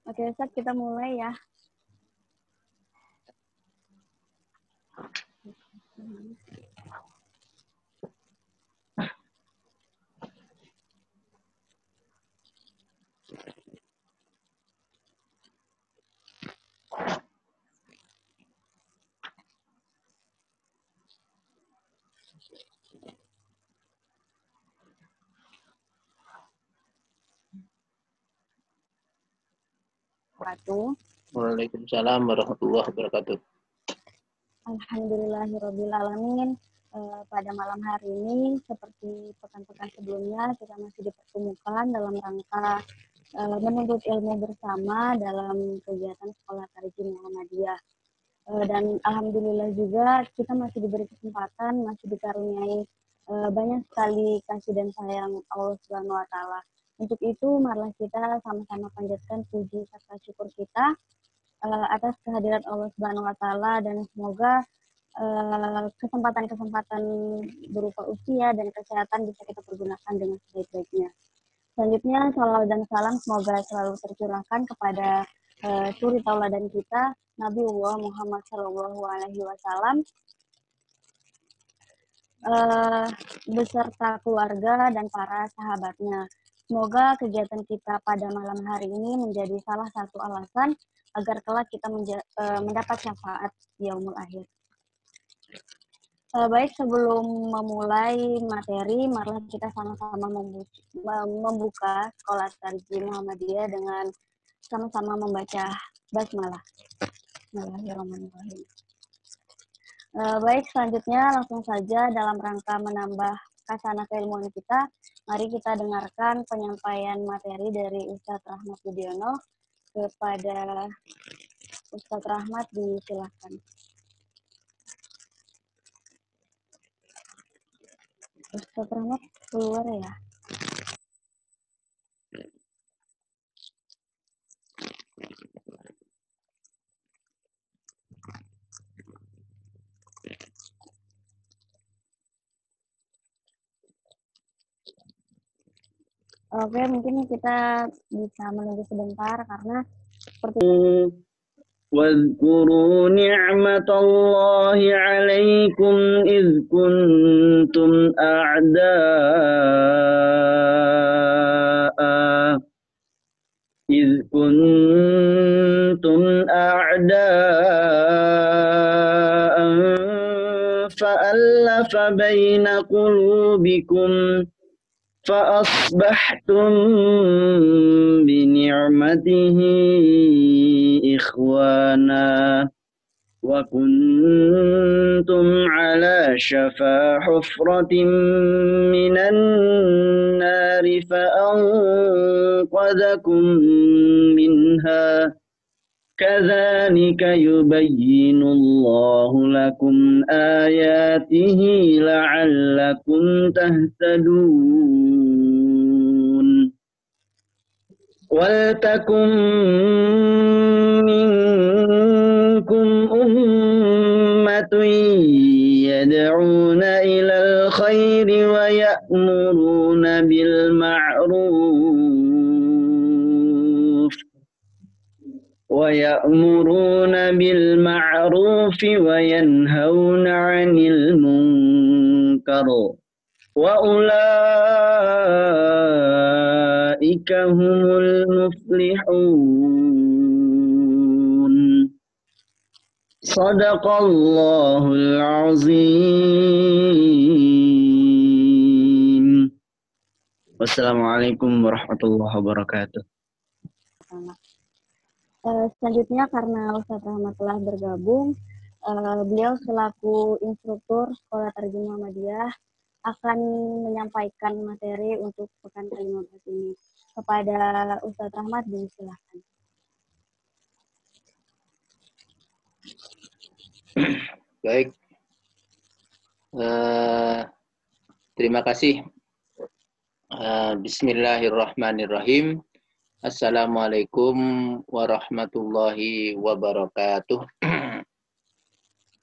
Oke, Ustaz, kita mulai ya. Waalaikumsalam warahmatullahi wabarakatuh. Alhamdulillahirrabbilalamin. Pada malam hari ini, seperti pekan-pekan sebelumnya, kita masih dipertemukan dalam rangka menuntut ilmu bersama dalam kegiatan Sekolah Tarji Muhammadiyah. Dan alhamdulillah juga kita masih diberi kesempatan, masih dikaruniai banyak sekali kasih dan sayang Allah Subhanahu wa taala. Untuk itu, marilah kita sama-sama panjatkan puji serta syukur kita atas kehadiran Allah Subhanahu wa taala, dan semoga kesempatan-kesempatan berupa usia dan kesehatan bisa kita pergunakan dengan sebaik-baiknya. Selanjutnya, salawat dan salam semoga selalu tercurahkan kepada suri tauladan kita, Nabiullah Muhammad Shallallahu Alaihi Wasallam, beserta keluarga dan para sahabatnya. Semoga kegiatan kita pada malam hari ini menjadi salah satu alasan agar kelak kita mendapat syafaat di yaumul akhir. Baik, sebelum memulai materi, marilah kita sama-sama membuka Sekolah Tarji Muhammadiyah dengan sama-sama membaca basmalah. Bismillahirrahmanirrahim. Baik, selanjutnya langsung saja dalam rangka menambah kasana keilmuan kita, mari kita dengarkan penyampaian materi dari Ustadz Rahmat Budiono. Kepada Ustadz Rahmat, disilakan. Ustadz Rahmat keluar ya. Oke, mungkin kita bisa menunggu sebentar karena seperti واذكروا نعمة الله عليكم إذ كنتم أعداء فألف بين قلوبكم فأصبحتم بنعمته إخوانا وكنتم على شفا حفرة من النار فأنقذكم منها كذلك يبين الله لكم آياته لعلكم تهتدون ولتكن منكم أمة يدعون إلى الخير ويأمرون بالمعروف وينهون عن المنكر وأولئك هم المفلحون صدق الله العظيم. Wassalamualaikum warahmatullahi wabarakatuh. Selanjutnya, karena Ustadz Rahmat telah bergabung, beliau selaku instruktur Sekolah Tarji Muhammadiyah akan menyampaikan materi untuk pekan ke-15 ini. Kepada Ustadz Rahmat, disilakan. Baik, terima kasih. Bismillahirrahmanirrahim. Assalamualaikum warahmatullahi wabarakatuh.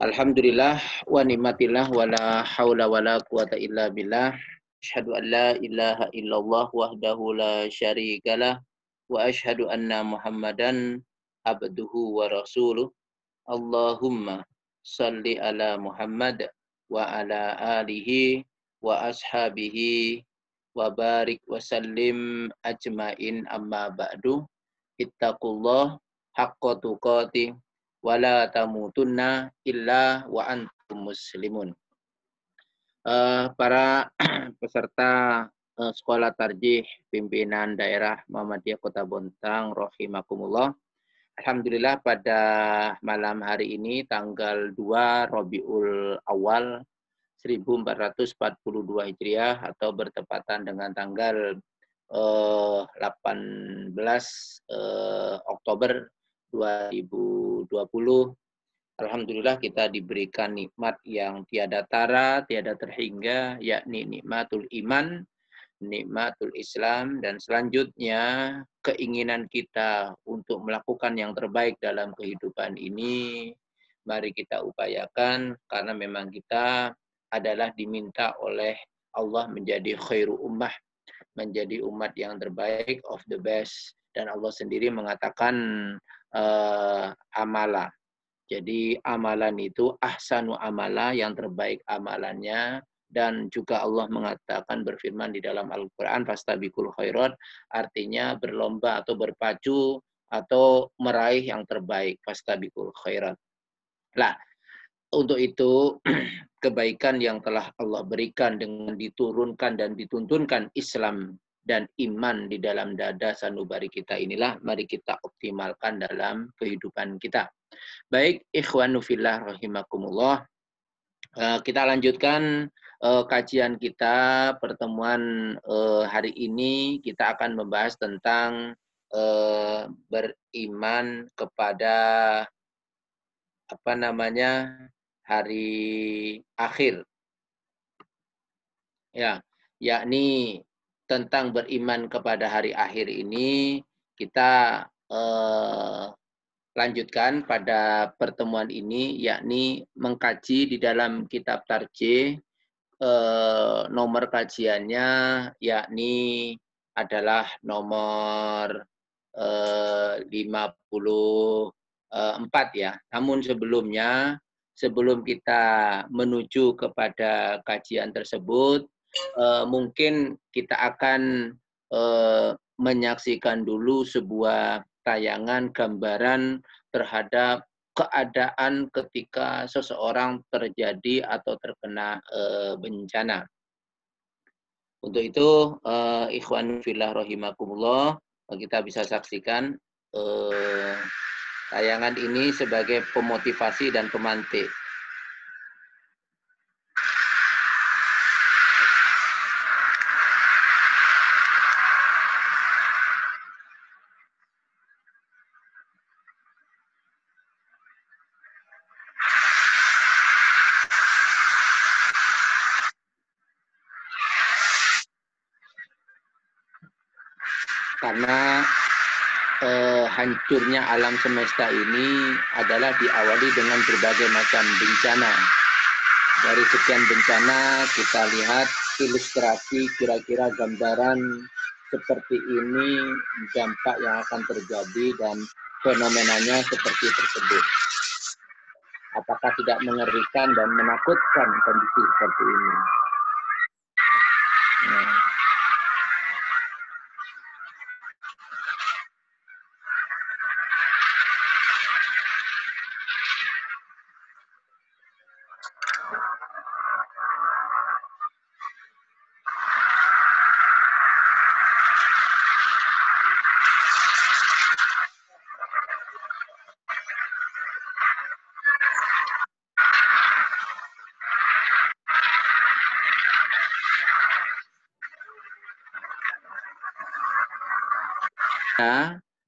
Alhamdulillah wa ni'matillah wa la hawla wa la quwata illa billah. Asyhadu an la ilaha illallah wahdahu la syarikalah wa asyhadu anna Muhammadan abduhu wa rasuluh. Allahumma salli ala Muhammad wa ala alihi wa ashabihi wa barik wa sallim ajmain, amma ba'du. Ittaqullah haqqa tuqatih wa la tamutunna illa wa antum muslimun. Para peserta sekolah tarjih pimpinan daerah Muhammadiyah Kota Bontang rahimakumullah. Alhamdulillah pada malam hari ini tanggal 2 Rabiul Awal 1442 Hijriah atau bertepatan dengan tanggal 18 Oktober 2020. Alhamdulillah kita diberikan nikmat yang tiada tara, tiada terhingga, yakni nikmatul iman, nikmatul Islam, dan selanjutnya keinginan kita untuk melakukan yang terbaik dalam kehidupan ini, mari kita upayakan, karena memang kita adalah diminta oleh Allah menjadi khairu ummah, menjadi umat yang terbaik, of the best, dan Allah sendiri mengatakan amala. Jadi amalan itu ahsanu amala, yang terbaik amalannya. Dan juga Allah mengatakan, berfirman di dalam Al-Quran, fastabiqul khairat, artinya berlomba atau berpacu atau meraih yang terbaik, fastabiqul khairat. Nah, untuk itu kebaikan yang telah Allah berikan dengan diturunkan dan dituntunkan Islam dan iman di dalam dada sanubari kita inilah mari kita optimalkan dalam kehidupan kita. Baik, ikhwanu fillah rahimakumullah. Kita lanjutkan kajian kita, pertemuan hari ini kita akan membahas tentang beriman kepada hari akhir. Ya, yakni tentang beriman kepada hari akhir ini kita lanjutkan pada pertemuan ini, yakni mengkaji di dalam kitab tarjih, nomor kajiannya yakni adalah nomor 54 ya. Namun sebelum kita menuju kepada kajian tersebut, mungkin kita akan menyaksikan dulu sebuah tayangan gambaran terhadap keadaan ketika seseorang terjadi atau terkena bencana. Untuk itu, ikhwan fillah rahimakumullah, kita bisa saksikan tayangan ini sebagai pemotivasi dan pemantik. Karena hancurnya alam semesta ini adalah diawali dengan berbagai macam bencana. Dari sekian bencana kita lihat ilustrasi kira-kira gambaran seperti ini, dampak yang akan terjadi dan fenomenanya seperti tersebut. Apakah tidak mengerikan dan menakutkan kondisi seperti ini?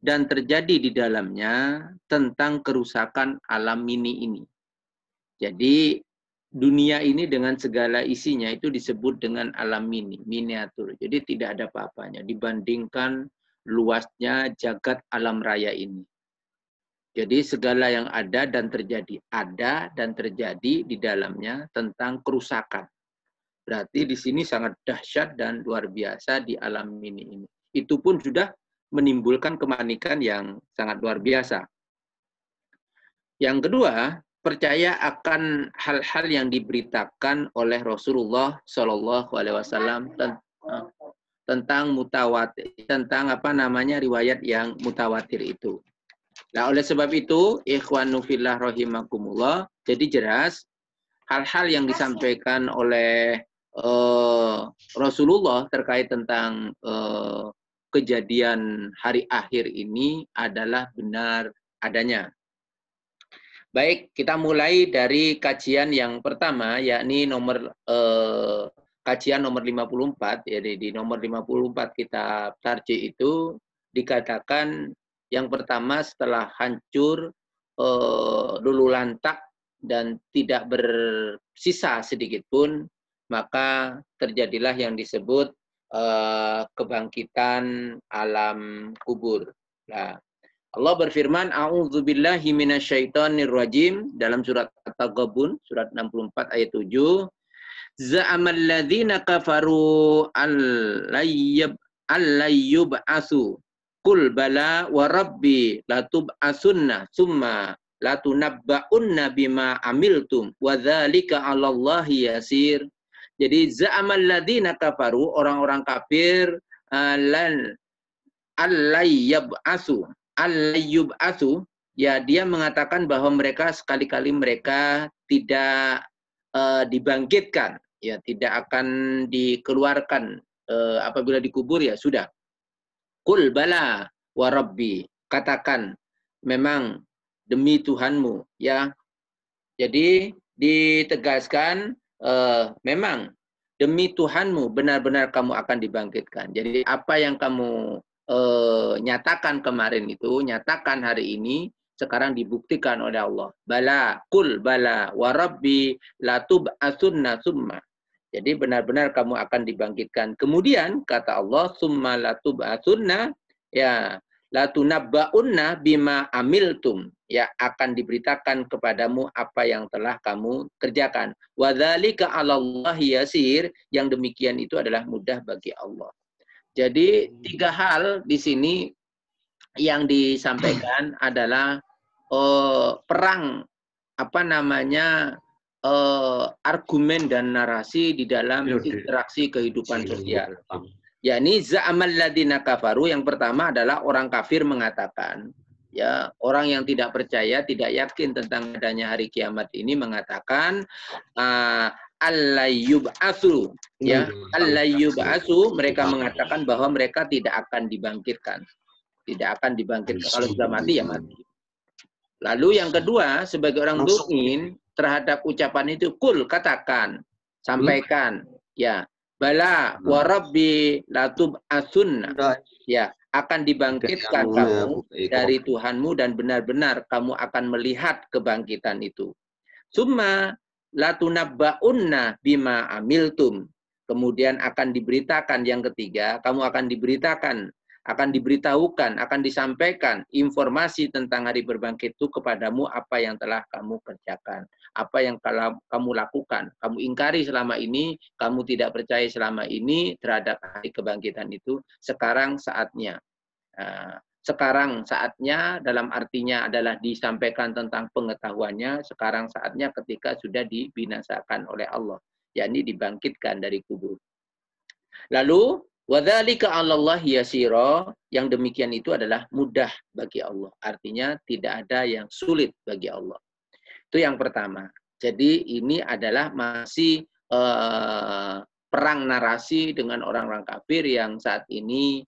Dan terjadi di dalamnya tentang kerusakan alam ini. Jadi dunia ini dengan segala isinya itu disebut dengan alam miniatur. Jadi tidak ada apa-apanya dibandingkan luasnya jagat alam raya ini. Jadi segala yang ada dan terjadi di dalamnya tentang kerusakan. Berarti di sini sangat dahsyat dan luar biasa di alam ini. Itu pun sudah menimbulkan kemanikan yang sangat luar biasa. Yang kedua, percaya akan hal-hal yang diberitakan oleh Rasulullah Shallallahu Alaihi Wasallam tentang mutawatir, tentang riwayat yang mutawatir itu. Nah, oleh sebab itu, ikhwanu fillah rahimakumullah, jadi jelas hal-hal yang disampaikan oleh Rasulullah terkait tentang kejadian hari akhir ini adalah benar adanya. Baik, kita mulai dari kajian yang pertama, yakni kajian nomor 54. Jadi di nomor 54 kitab Tarjih itu dikatakan yang pertama setelah hancur lulu lantak dan tidak bersisa sedikit pun, maka terjadilah yang disebut kebangkitan alam kubur. Nah, Allah berfirman, A'udzubillahi minasyaitonirrajim dalam surat At-Taghabun, surat 64 ayat 7. Za'amal ladzina kafaru allayyub'asu. Qul bala wa rabbi latub'asunna summa latunabba'unna bima amiltum wa dzalika 'alallahi yasir. Jadi za'amal ladzina kafaru, orang-orang kafir, allayyub'asu. Al-yub'atsu, ya dia mengatakan bahwa mereka sekali-kali mereka tidak dibangkitkan, ya tidak akan dikeluarkan apabila dikubur, ya sudah. Qul bala wa rabbi, katakan memang demi Tuhanmu, ya. Jadi ditegaskan memang demi Tuhanmu benar-benar kamu akan dibangkitkan. Jadi apa yang kamu nyatakan kemarin itu, nyatakan hari ini, sekarang dibuktikan oleh Allah. Bala, kul bala, warabbi, latub'asunna summa. Jadi benar-benar kamu akan dibangkitkan. Kemudian kata Allah, summa latub'asunna, ya, latunabba'unna bima amiltum. Ya, akan diberitakan kepadamu apa yang telah kamu kerjakan. Wadzalika 'alallahi yasir, yang demikian itu adalah mudah bagi Allah. Jadi tiga hal di sini yang disampaikan adalah perang argumen dan narasi di dalam interaksi kehidupan sosial. Yakni za'amal ladzina kafaru, yang pertama adalah orang kafir mengatakan, ya, orang yang tidak percaya, tidak yakin tentang adanya hari kiamat ini mengatakan allayyub'atsu, ya, allayyub'atsu, mereka mengatakan bahwa mereka tidak akan dibangkitkan. Tidak akan dibangkitkan. Kalau sudah mati, ya mati. Lalu yang kedua, sebagai orang mukmin terhadap ucapan itu, kul, katakan, sampaikan, ya, bala wa rabbi latub'atsunna, ya, akan dibangkitkan kamu dari Tuhanmu dan benar-benar kamu akan melihat kebangkitan itu. Summa latunabba'unna bima amiltum. Kemudian akan diberitakan, yang ketiga, kamu akan diberitahukan, akan disampaikan informasi tentang hari berbangkit itu kepadamu apa yang telah kamu kerjakan, apa yang kamu lakukan, kamu ingkari selama ini, kamu tidak percaya selama ini terhadap hari kebangkitan itu. Sekarang saatnya. Sekarang saatnya dalam artinya adalah disampaikan tentang pengetahuannya. Sekarang saatnya ketika sudah dibinasakan oleh Allah, yakni dibangkitkan dari kubur. Lalu wadzalika 'alallahi yasira, yang demikian itu adalah mudah bagi Allah. Artinya tidak ada yang sulit bagi Allah. Itu yang pertama. Jadi ini adalah masih perang narasi dengan orang-orang kafir yang saat ini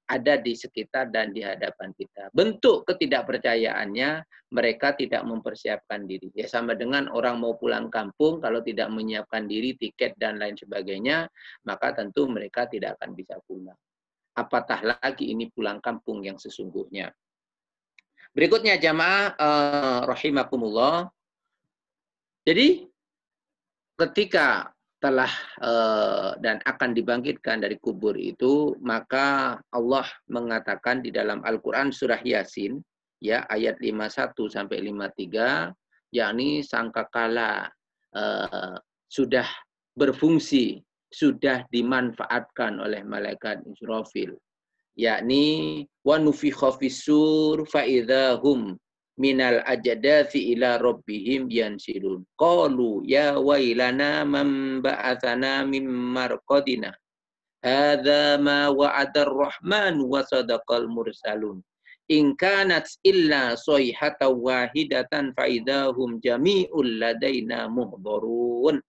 ada di sekitar dan di hadapan kita. Bentuk ketidakpercayaannya, mereka tidak mempersiapkan diri. Ya, sama dengan orang mau pulang kampung, kalau tidak menyiapkan diri, tiket dan lain sebagainya, maka tentu mereka tidak akan bisa pulang. Apatah lagi ini pulang kampung yang sesungguhnya. Berikutnya jamaah rahimakumullah. Jadi ketika telah dan akan dibangkitkan dari kubur itu, maka Allah mengatakan di dalam Al-Quran surah Yasin, ya, ayat 51 sampai 53, yakni sangkakala sudah berfungsi, sudah dimanfaatkan oleh malaikat Israfil. yakni wa nufikha fis-sur fa idzahum minal ajdathi ila rabbihim yansilun. Qalu ya wailana man ba'atsana mim marqadina. Hadza ma wa'ada ar-rahman wa sadaqal mursalun. In kanat illa sayhatan wahidatan fa idzahum jami'ul ladaina muhdharun.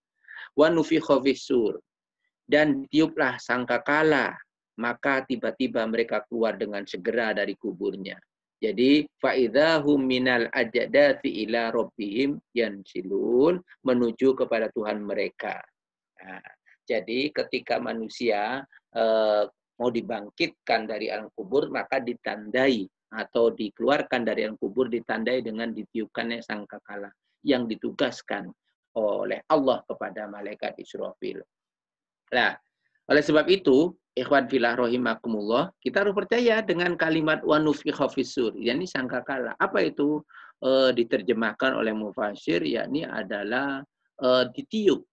Wa nufikha fis-sur. Dan tiuplah sangkakala, maka tiba-tiba mereka keluar dengan segera dari kuburnya. Jadi faidahum minal ajdathi ila rabbihim yansilun, menuju kepada Tuhan mereka. Nah, jadi ketika manusia mau dibangkitkan dari alam kubur, maka ditandai atau dikeluarkan dari alam kubur ditandai dengan ditiupkannya sangkakala yang ditugaskan oleh Allah kepada malaikat Israfil. Nah, oleh sebab itu, ikhwan fillah rahimakumullah, kita harus percaya dengan kalimat wa nufikha fis-sur, yakni sangkakala. Apa itu? Diterjemahkan oleh mufasir, yakni adalah ditiup.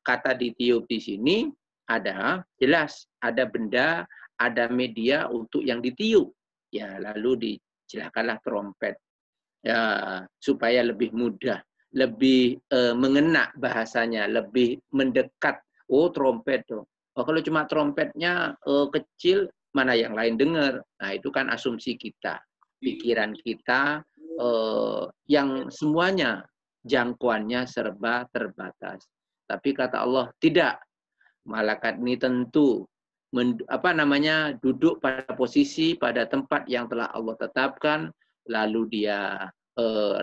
Kata ditiup di sini ada jelas ada benda, ada media untuk yang ditiup. Ya, lalu disilakanlah trompet. Ya, supaya lebih mudah, lebih mengena bahasanya, lebih mendekat. Oh, trompet tuh. Oh, kalau cuma trompetnya kecil, mana yang lain dengar? Nah, itu kan asumsi kita, pikiran kita yang semuanya jangkauannya serba terbatas. Tapi kata Allah, tidak. Malaikat ini tentu duduk pada posisi, pada tempat yang telah Allah tetapkan, lalu dia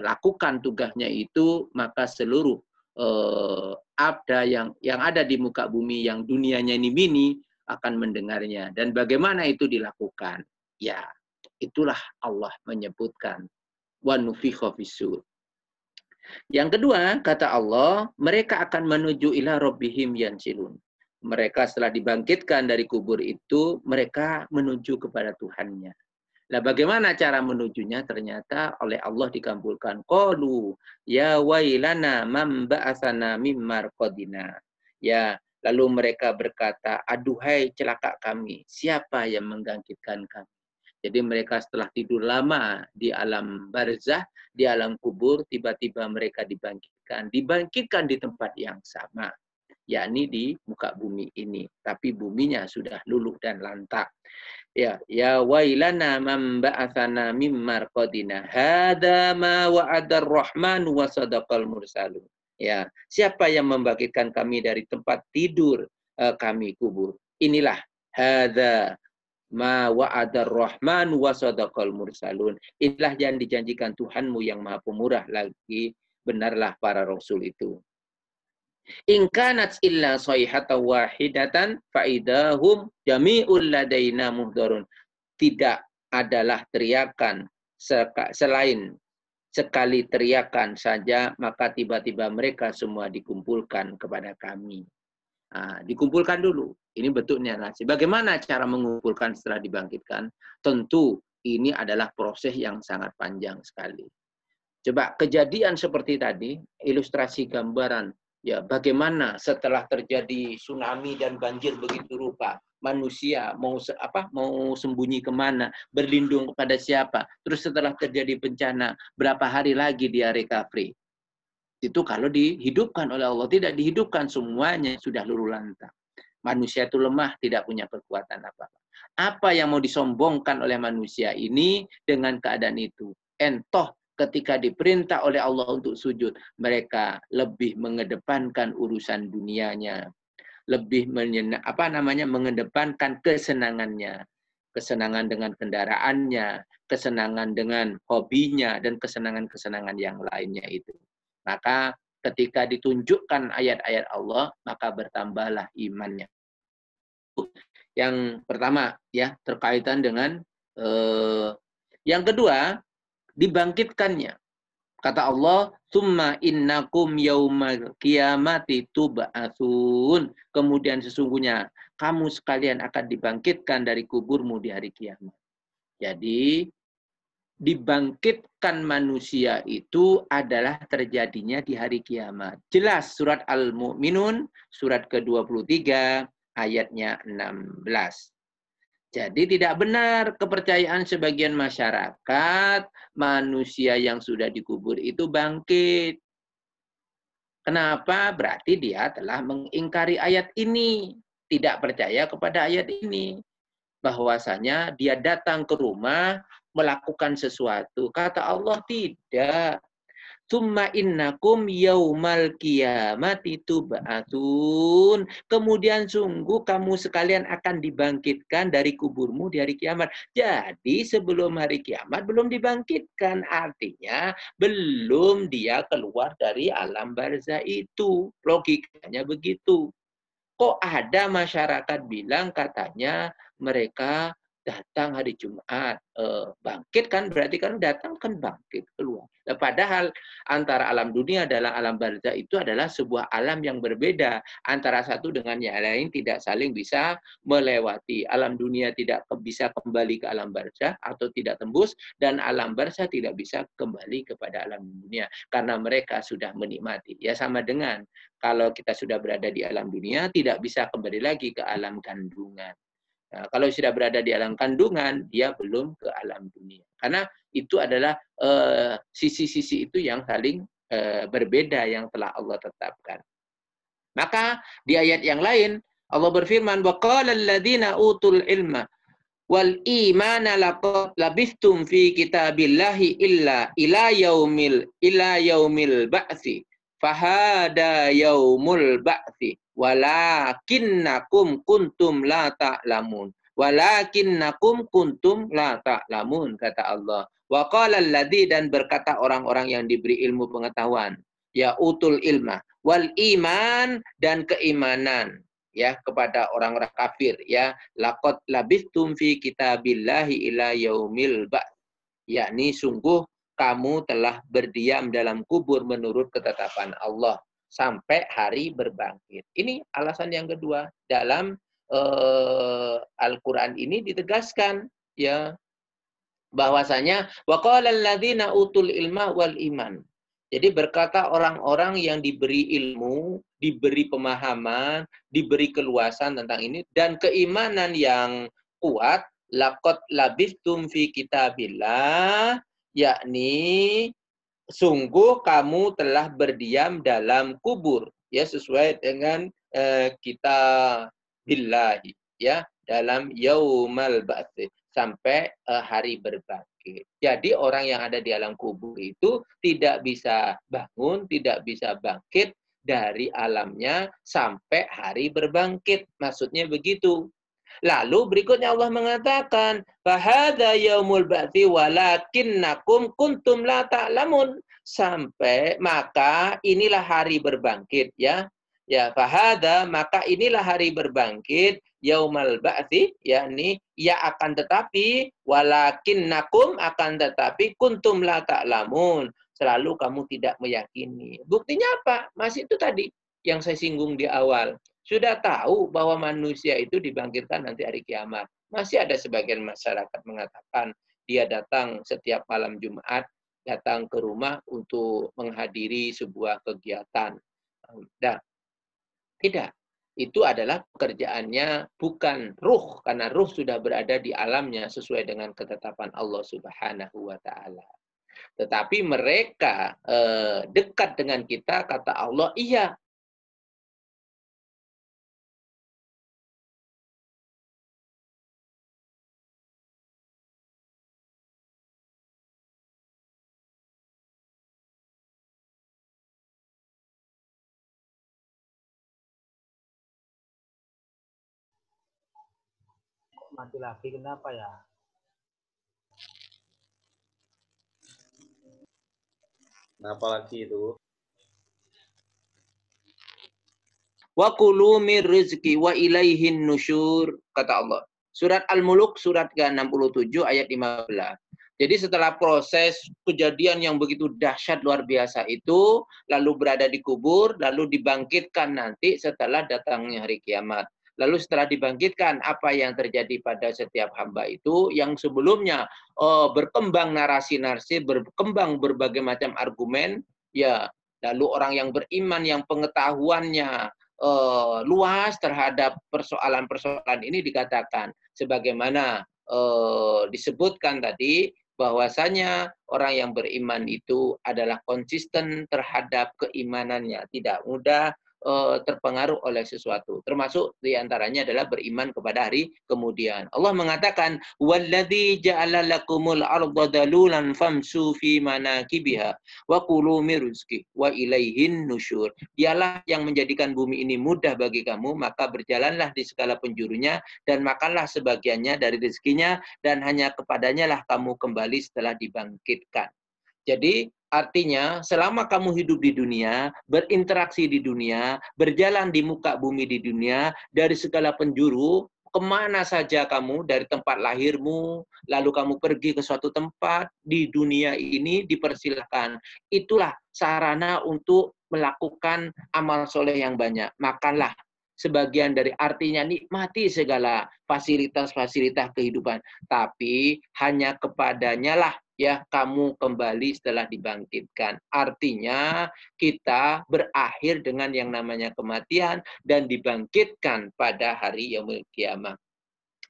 lakukan tugasnya itu, maka seluruh abda yang ada di muka bumi, yang dunianya ini akan mendengarnya. Dan bagaimana itu dilakukan? Ya, itulah Allah menyebutkan wa nufikha fis-sur. Yang kedua, kata Allah, mereka akan menuju ila rabbihim yansilun. Mereka setelah dibangkitkan dari kubur itu, mereka menuju kepada Tuhannya. Nah, bagaimana cara menujunya? Ternyata oleh Allah dikabulkan. Qalu ya wailana man ba'atsana mim marqadina. Ya, lalu mereka berkata, aduhai celaka kami, siapa yang membangkitkan kami? Jadi mereka setelah tidur lama di alam barzah, di alam kubur, tiba-tiba mereka dibangkitkan di tempat yang sama, yakni di muka bumi ini, tapi buminya sudah luluh dan lantak. Ya wailana man ba'atsana mim marqadina hadza ma wa'ada ar-rahman wa sadaqal mursalun. Ya, siapa yang membangkitkan kami dari tempat tidur kami kubur? Inilah hadza ma wa'ada ar-rahman wa sadaqal mursalun. Inilah yang dijanjikan Tuhanmu yang Maha Pemurah, lagi benarlah para rasul itu. In kanat illa sayhatan wahidatan fa idahum jami'ul ladaina muhdharun. Tidak adalah teriakan selain sekali teriakan saja, maka tiba-tiba mereka semua dikumpulkan kepada kami. Nah, dikumpulkan dulu. Ini bentuknya nasi. Bagaimana cara mengumpulkan setelah dibangkitkan? Tentu ini adalah proses yang sangat panjang sekali. Coba kejadian seperti tadi, ilustrasi gambaran. Ya, bagaimana setelah terjadi tsunami dan banjir begitu rupa, manusia mau sembunyi kemana, berlindung kepada siapa? Terus setelah terjadi bencana, berapa hari lagi dia recovery? Itu kalau dihidupkan oleh Allah, tidak dihidupkan semuanya sudah luluh lantak. Manusia itu lemah, tidak punya kekuatan apa-apa. Apa yang mau disombongkan oleh manusia ini dengan keadaan itu? Entoh ketika diperintah oleh Allah untuk sujud, mereka lebih mengedepankan urusan dunianya, lebih mengedepankan kesenangannya, kesenangan dengan kendaraannya, kesenangan dengan hobinya, dan kesenangan-kesenangan yang lainnya itu. Maka ketika ditunjukkan ayat-ayat Allah, maka bertambahlah imannya. Yang pertama, ya, terkaitan dengan yang kedua, dibangkitkannya. Kata Allah, "Tsumma innakum yaumal qiyamati tub'atsun." Kemudian sesungguhnya kamu sekalian akan dibangkitkan dari kuburmu di hari kiamat. Jadi, dibangkitkan manusia itu adalah terjadinya di hari kiamat. Jelas surat Al-Mu'minun, surat ke-23, ayatnya 16. Jadi tidak benar kepercayaan sebagian masyarakat manusia yang sudah dikubur itu bangkit. Kenapa? Berarti dia telah mengingkari ayat ini. Tidak percaya kepada ayat ini. Bahwasanya dia datang ke rumah melakukan sesuatu. Kata Allah tidak. Summa innakum yaumal qiyamati tub'atun. Kemudian sungguh kamu sekalian akan dibangkitkan dari kuburmu di hari kiamat. Jadi sebelum hari kiamat belum dibangkitkan. Artinya belum dia keluar dari alam barzah itu. Logikanya begitu. Kok ada masyarakat bilang katanya mereka datang hari Jumat, bangkit kan berarti kan datang kan bangkit keluar. Nah, padahal antara alam dunia adalah alam barzah itu adalah sebuah alam yang berbeda. Antara satu dengan yang lain tidak saling bisa melewati. Alam dunia tidak bisa kembali ke alam barzah atau tidak tembus, dan alam barzah tidak bisa kembali kepada alam dunia. Karena mereka sudah menikmati. Ya sama dengan kalau kita sudah berada di alam dunia, tidak bisa kembali lagi ke alam kandungan. Nah, kalau sudah berada di alam kandungan, dia belum ke alam dunia. Karena itu adalah sisi-sisi itu yang saling berbeda yang telah Allah tetapkan. Maka di ayat yang lain, Allah berfirman, وَقَالَ الَّذِينَ أُوتُوا الْعِلْمَ وَالْإِيمَانَ لَقَدْ لَبِثْتُمْ فِي كِتَابِ اللَّهِ إِلَّا إِلَى يَوْمِ الْبَعْثِ Fahada yaumul ba'thi walakinnakum kuntum la ta'lamun. Walakinnakum kuntum la ta'lamun, kata Allah. Wa qala alladzi, dan berkata orang-orang yang diberi ilmu pengetahuan, ya utul ilma wal iman, dan keimanan ya kepada orang-orang kafir, ya laqad labithtum fi kitabillahi ila yaumil ba'ts, yakni sungguh kamu telah berdiam dalam kubur menurut ketetapan Allah sampai hari berbangkit. Ini alasan yang kedua. Dalam Al-Quran ini ditegaskan ya bahwasanya waqala alladzina utul ilma wal iman. Jadi berkata orang-orang yang diberi ilmu, diberi pemahaman, diberi keluasan tentang ini dan keimanan yang kuat, laqad labithtum fi kitabillah, yakni sungguh kamu telah berdiam dalam kubur, ya sesuai dengan kita billahi, ya dalam yaumal ba'ts sampai hari berbangkit. Jadi orang yang ada di alam kubur itu tidak bisa bangun, tidak bisa bangkit dari alamnya sampai hari berbangkit. Maksudnya begitu. Lalu berikutnya Allah mengatakan, "Fahadza yaumul ba'tsi walakinnakum kuntum la ta'lamun." Sampai maka inilah hari berbangkit ya. Ya, fahadza maka inilah hari berbangkit yaumul ba'tsi, yakni ya akan tetapi walakinnakum akan tetapi kuntum la ta'lamun. Selalu kamu tidak meyakini. Buktinya apa? Masih itu tadi yang saya singgung di awal. Sudah tahu bahwa manusia itu dibangkitkan nanti hari kiamat. Masih ada sebagian masyarakat mengatakan dia datang setiap malam Jumat, datang ke rumah untuk menghadiri sebuah kegiatan. Nah, tidak. Itu adalah pekerjaannya bukan ruh, karena ruh sudah berada di alamnya sesuai dengan ketetapan Allah Subhanahu wa Ta'ala. Tetapi mereka dekat dengan kita, kata Allah, iya. Mati lagi kenapa ya? Kenapa lagi itu? Wa kulu mir rizki wa ilaihin nusyur, kata Allah. Surat Al-Muluk surat ke-67 ayat 15. Jadi setelah proses kejadian yang begitu dahsyat luar biasa itu, lalu berada di kubur, lalu dibangkitkan nanti setelah datangnya hari kiamat. Lalu setelah dibangkitkan, apa yang terjadi pada setiap hamba itu, yang sebelumnya berkembang narasi-narasi, berkembang berbagai macam argumen, ya lalu orang yang beriman, yang pengetahuannya luas terhadap persoalan-persoalan ini dikatakan, sebagaimana disebutkan tadi, bahwasanya orang yang beriman itu adalah konsisten terhadap keimanannya, tidak mudah terpengaruh oleh sesuatu. Termasuk diantaranya adalah beriman kepada hari kemudian. Allah mengatakan, "Walladzi ja'ala lakumul arda dalulan famsu fi manakibiha wa kulu min rizqi wa ilaihin nusyur." Dialah yang menjadikan bumi ini mudah bagi kamu, maka berjalanlah di segala penjurunya dan makanlah sebagiannya dari rezekinya, dan hanya kepadanya lah kamu kembali setelah dibangkitkan. Jadi artinya selama kamu hidup di dunia, berinteraksi di dunia, berjalan di muka bumi di dunia, dari segala penjuru, kemana saja kamu, dari tempat lahirmu, lalu kamu pergi ke suatu tempat di dunia ini, dipersilahkan. Itulah sarana untuk melakukan amal soleh yang banyak. Makanlah sebagian dari, artinya nikmati segala fasilitas-fasilitas kehidupan. Tapi hanya kepadanya lah ya kamu kembali setelah dibangkitkan. Artinya kita berakhir dengan yang namanya kematian dan dibangkitkan pada hari yaumul kiamah.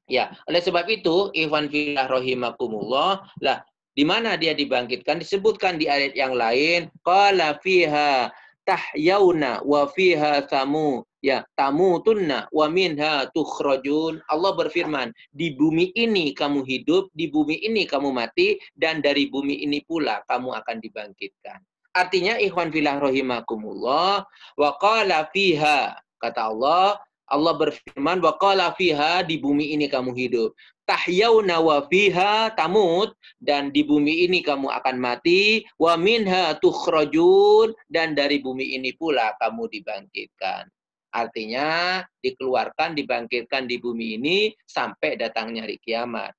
Ya, oleh sebab itu, ikhwan fillah rahimakumullah, lah di mana dia dibangkitkan disebutkan di ayat yang lain, qala fiha tahyauna wa fiha tamu, ya tamutunna wa minha tukhrajun. Allah berfirman, di bumi ini kamu hidup, di bumi ini kamu mati, dan dari bumi ini pula kamu akan dibangkitkan. Artinya ikhwan fillah rahimakumullah, wa qala fiha, kata Allah, Allah berfirman, wa qala fiha, di bumi ini kamu hidup. Tahyauna wa fiha tamut, dan di bumi ini kamu akan mati. Wa minha tukhrajun, dan dari bumi ini pula kamu dibangkitkan. Artinya dikeluarkan, dibangkitkan di bumi ini sampai datangnya hari kiamat.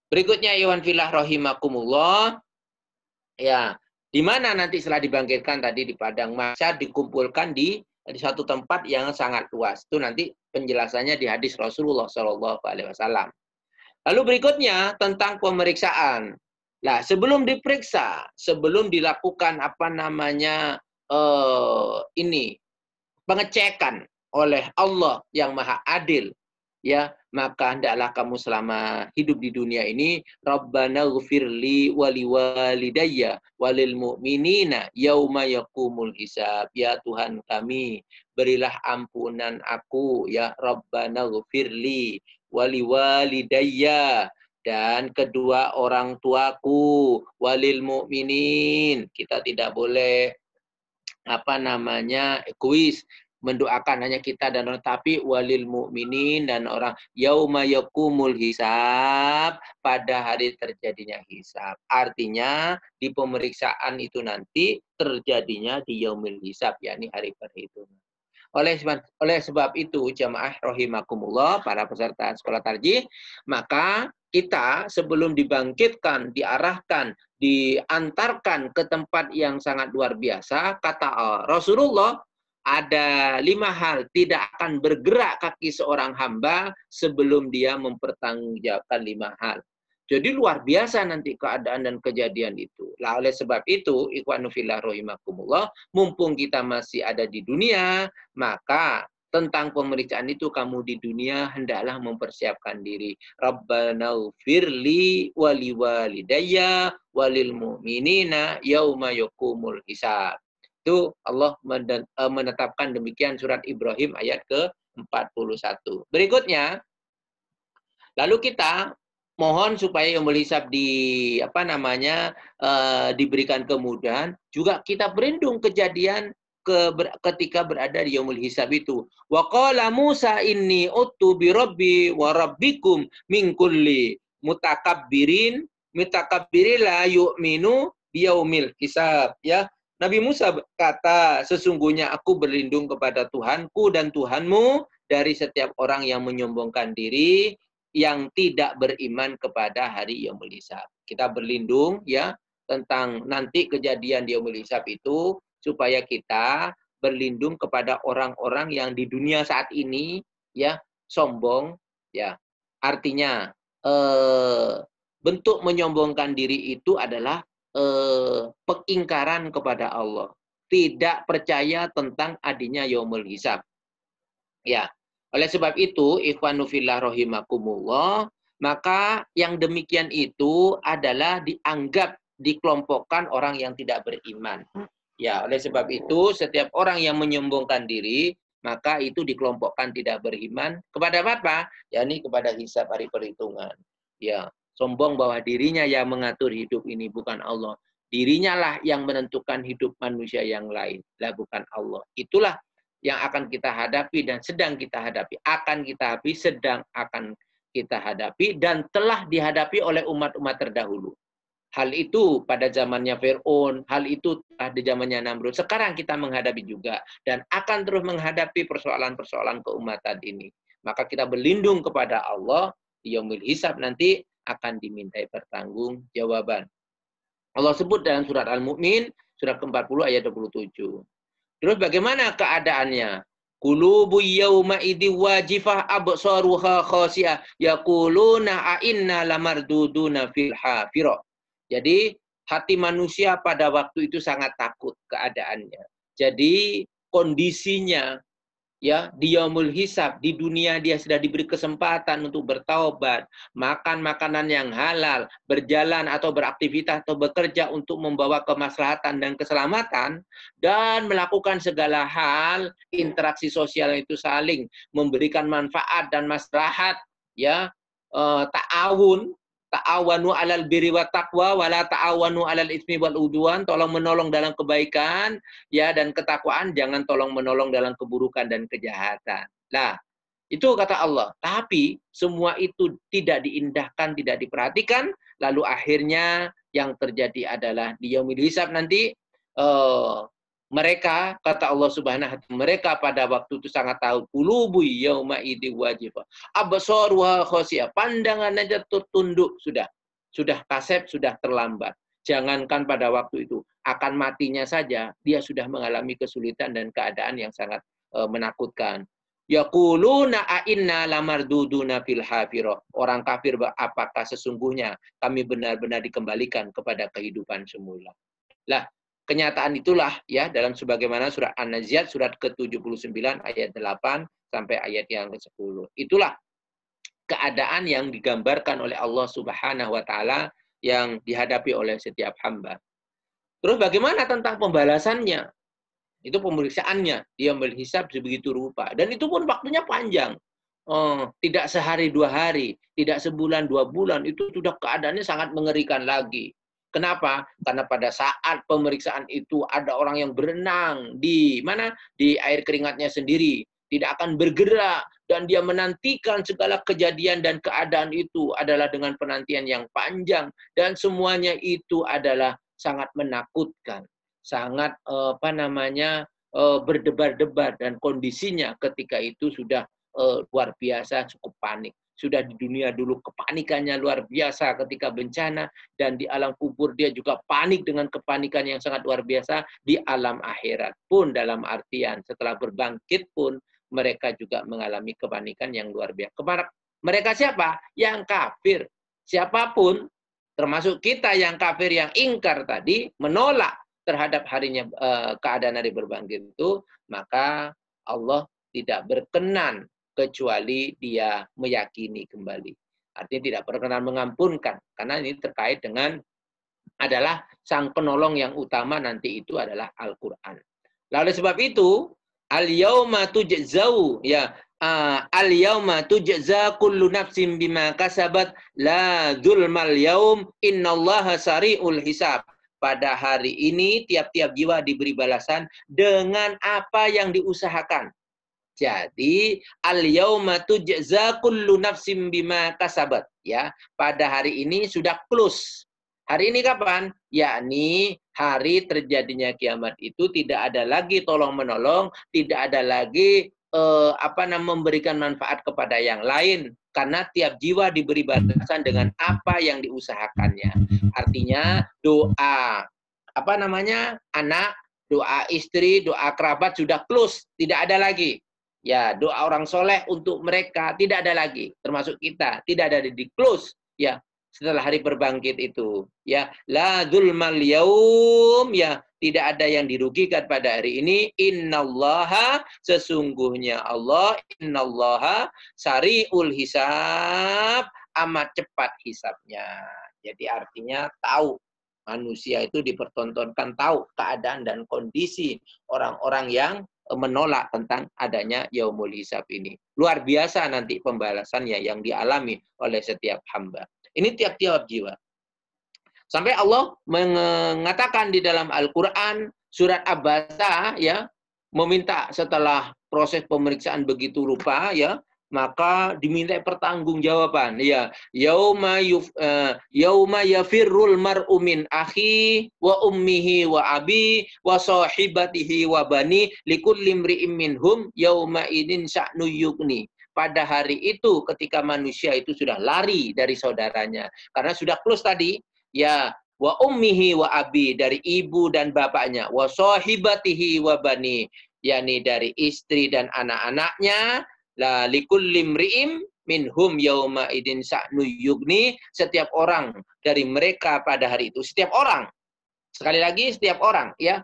Berikutnya iwan fillah rahimakumullah. Ya, di mana nanti setelah dibangkitkan tadi di padang mahsyar, dikumpulkan di satu tempat yang sangat luas. Itu nanti penjelasannya di hadis Rasulullah SAW. Lalu berikutnya tentang pemeriksaan. Nah, sebelum diperiksa, sebelum dilakukan pengecekan oleh Allah yang Maha Adil, ya, maka hendaklah kamu selama hidup di dunia ini, Rabbana ghfirli wali walidayya walil mu'minina yauma yaqumul hisab. Ya Tuhan kami, berilah ampunan aku, ya Rabbana ghfirli wali walidayya, dan kedua orang tuaku, walil mu'minin. Kita tidak boleh egois, mendoakan hanya kita dan orang, tapi walil mu'minin, dan orang yauma yakumul hisab, pada hari terjadinya hisab. Artinya di pemeriksaan itu nanti terjadinya di yaumil hisab, yakni hari perhitungan. Oleh sebab itu jamaah rahimakumullah, para peserta sekolah tarjih, maka kita sebelum dibangkitkan, diarahkan, diantarkan ke tempat yang sangat luar biasa, kata Rasulullah, ada 5 hal tidak akan bergerak kaki seorang hamba sebelum dia mempertanggungjawabkan 5 hal. Jadi luar biasa nanti keadaan dan kejadian itu. Lah oleh sebab itu, ikhwanu fillah rahimakumullah, mumpung kita masih ada di dunia, maka tentang pemeriksaan itu kamu di dunia hendaklah mempersiapkan diri. Rabbana ghfirli wali walidayya walil mu'minina yauma yakumul hisab. Itu Allah menetapkan demikian, surat Ibrahim ayat ke-41. Berikutnya, lalu kita mohon supaya yaumul hisab diberikan kemudahan, juga kita berlindung kejadian ketika berada di yaumul hisab itu. Wa qala Musa inni uttu bi rabbi wa rabbikum min kulli mutakabbirin la yu'minu bi yaumil hisab, ya. Nabi Musa berkata, sesungguhnya aku berlindung kepada Tuhanku dan Tuhanmu dari setiap orang yang menyombongkan diri, yang tidak beriman kepada hari yaumul hisab. Kita berlindung ya tentang nanti kejadian di yaumul hisab itu, supaya kita berlindung kepada orang-orang yang di dunia saat ini ya sombong, ya. Artinya bentuk menyombongkan diri itu adalah pengingkaran kepada Allah, tidak percaya tentang adanya yaumul hisab. Ya. Oleh sebab itu, ikhwanu fillah rahimakumullah, maka yang demikian itu adalah dianggap dikelompokkan orang yang tidak beriman. Ya, oleh sebab itu setiap orang yang menyombongkan diri, maka itu dikelompokkan tidak beriman kepada apa? Yakni kepada hisab hari perhitungan. Ya, sombong bahwa dirinya yang mengatur hidup ini, bukan Allah. Dirinya lah yang menentukan hidup manusia yang lain, lah bukan Allah. Itulah yang akan kita hadapi dan sedang kita hadapi. Akan kita hadapi, sedang akan kita hadapi, dan telah dihadapi oleh umat-umat terdahulu. Hal itu pada zamannya Fir'aun, hal itu di zamannya Namrud. Sekarang kita menghadapi juga, dan akan terus menghadapi persoalan-persoalan keumatan ini. Maka kita berlindung kepada Allah, di yaumil hisab nanti akan dimintai pertanggungjawaban. Allah sebut dalam surat Al-Mu'min, surat ke-40 ayat 27. Terus bagaimana keadaannya? Qulubu yawma idzi wajifah absaruha khasiyah yaquluna a inna lamarduduna fil hafirah. Jadi hati manusia pada waktu itu sangat takut keadaannya. Jadi kondisinya ya di yaumul hisab, di dunia dia sudah diberi kesempatan untuk bertaubat, makan makanan yang halal, berjalan atau beraktivitas atau bekerja untuk membawa kemaslahatan dan keselamatan, dan melakukan segala hal interaksi sosial itu saling memberikan manfaat dan maslahat, ya, ta'awanu alal birri wa taqwa wala ta'awanu alal ismi wal udwan, tolong menolong dalam kebaikan ya dan ketakwaan, jangan tolong menolong dalam keburukan dan kejahatan. Nah, itu kata Allah. Tapi semua itu tidak diindahkan, tidak diperhatikan, lalu akhirnya yang terjadi adalah di yaumil hisab nanti mereka, kata Allah Subhanahu wa ta'ala, mereka pada waktu itu sangat tahu, qulubu yauma idzi wajifah absaruha khasiyah, pandangan aja tertunduk, sudah kasep, sudah terlambat. Jangankan pada waktu itu, akan matinya saja dia sudah mengalami kesulitan dan keadaan yang sangat menakutkan. Yaquluna a inna lamarduduna fil hafirah. Orang kafir, apakah sesungguhnya kami benar-benar dikembalikan kepada kehidupan semula. Lah, kenyataan itulah ya dalam sebagaimana surat An-Naziat surat ke-79 ayat 8 sampai ayat yang ke-10. Itulah keadaan yang digambarkan oleh Allah Subhanahu wa taala yang dihadapi oleh setiap hamba. Terus bagaimana tentang pembalasannya? Itu pemeriksaannya. Dia berhisab sebegitu rupa. Dan itu pun waktunya panjang. Tidak sehari dua hari, tidak sebulan dua bulan, itu sudah keadaannya sangat mengerikan lagi. Kenapa? Karena pada saat pemeriksaan itu ada orang yang berenang di mana? Di air keringatnya sendiri, tidak akan bergerak, dan dia menantikan segala kejadian dan keadaan itu adalah dengan penantian yang panjang, dan semuanya itu adalah sangat menakutkan, sangat berdebar-debar, dan kondisinya ketika itu sudah luar biasa, cukup panik. Sudah di dunia dulu kepanikannya luar biasa ketika bencana, dan di alam kubur dia juga panik dengan kepanikan yang sangat luar biasa. Di alam akhirat pun dalam artian setelah berbangkit pun mereka juga mengalami kepanikan yang luar biasa. Mereka siapa? Yang kafir. Siapapun, termasuk kita yang kafir, yang ingkar tadi, menolak terhadap harinya keadaan hari berbangkit itu, maka Allah tidak berkenan kecuali dia meyakini kembali. Artinya tidak berkenan mengampunkan, karena ini terkait dengan adalah sang penolong yang utama nanti itu adalah Al-Quran. Lalu sebab itu, al-yauma tujzau, ya, al-yauma tujza kullu nafsin bima kasabat la dzulmal yaum innallaha sari'ul hisab. Pada hari ini tiap-tiap jiwa diberi balasan dengan apa yang diusahakan. Jadi al-yauma tujza kullu nafsin bima kasabat, ya. Pada hari ini sudah close. Hari ini kapan? Yakni hari terjadinya kiamat itu tidak ada lagi tolong-menolong, tidak ada lagi memberikan manfaat kepada yang lain, karena tiap jiwa diberi batasan dengan apa yang diusahakannya. Artinya doa anak, doa istri, doa kerabat sudah close, tidak ada lagi. Ya, doa orang soleh untuk mereka tidak ada lagi, termasuk kita tidak ada di close, ya. Setelah hari berbangkit itu, ya, la dzulmal yaum, ya, tidak ada yang dirugikan pada hari ini. Innallaha, sesungguhnya Allah, innallaha sari'ul hisab, amat cepat hisabnya. Jadi artinya tahu. Manusia itu dipertontonkan tahu keadaan dan kondisi orang-orang yang menolak tentang adanya yaumul hisab ini. Luar biasa nanti pembalasannya yang dialami oleh setiap hamba. Ini tiap-tiap jiwa. Sampai Allah mengatakan di dalam Al-Quran, surat Abasa, ya, meminta setelah proses pemeriksaan begitu rupa, ya, maka diminta pertanggungjawaban, ya, yauma yafirrul mar'u min akhi wa ummihi wa abi wa sahibatihi wa bani likulli imri'in minhum yauma idin sya'nu yughni. Pada hari itu ketika manusia itu sudah lari dari saudaranya karena sudah close tadi, ya, wa ummihi wa abi, dari ibu dan bapaknya, wa sahibatihi wa bani, yakni dari istri dan anak-anaknya, la likulli imri'im minhum yauma idin sya'nu yughni, setiap orang dari mereka pada hari itu, setiap orang, sekali lagi setiap orang, ya,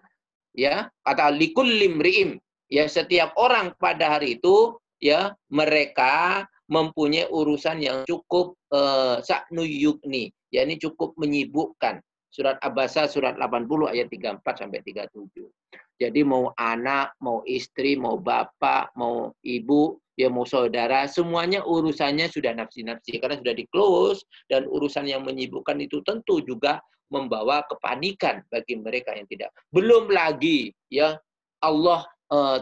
ya, kata likulli imri'im, ya, setiap orang pada hari itu, ya, mereka mempunyai urusan yang cukup sya'nu yughni, yakni cukup menyibukkan. Surat Abasa surat 80 ayat 34 sampai 37. Jadi mau anak, mau istri, mau bapak, mau ibu, ya mau saudara, semuanya urusannya sudah nafsi-nafsi karena sudah di-close, dan urusan yang menyibukkan itu tentu juga membawa kepanikan bagi mereka yang tidak. Belum lagi, ya, Allah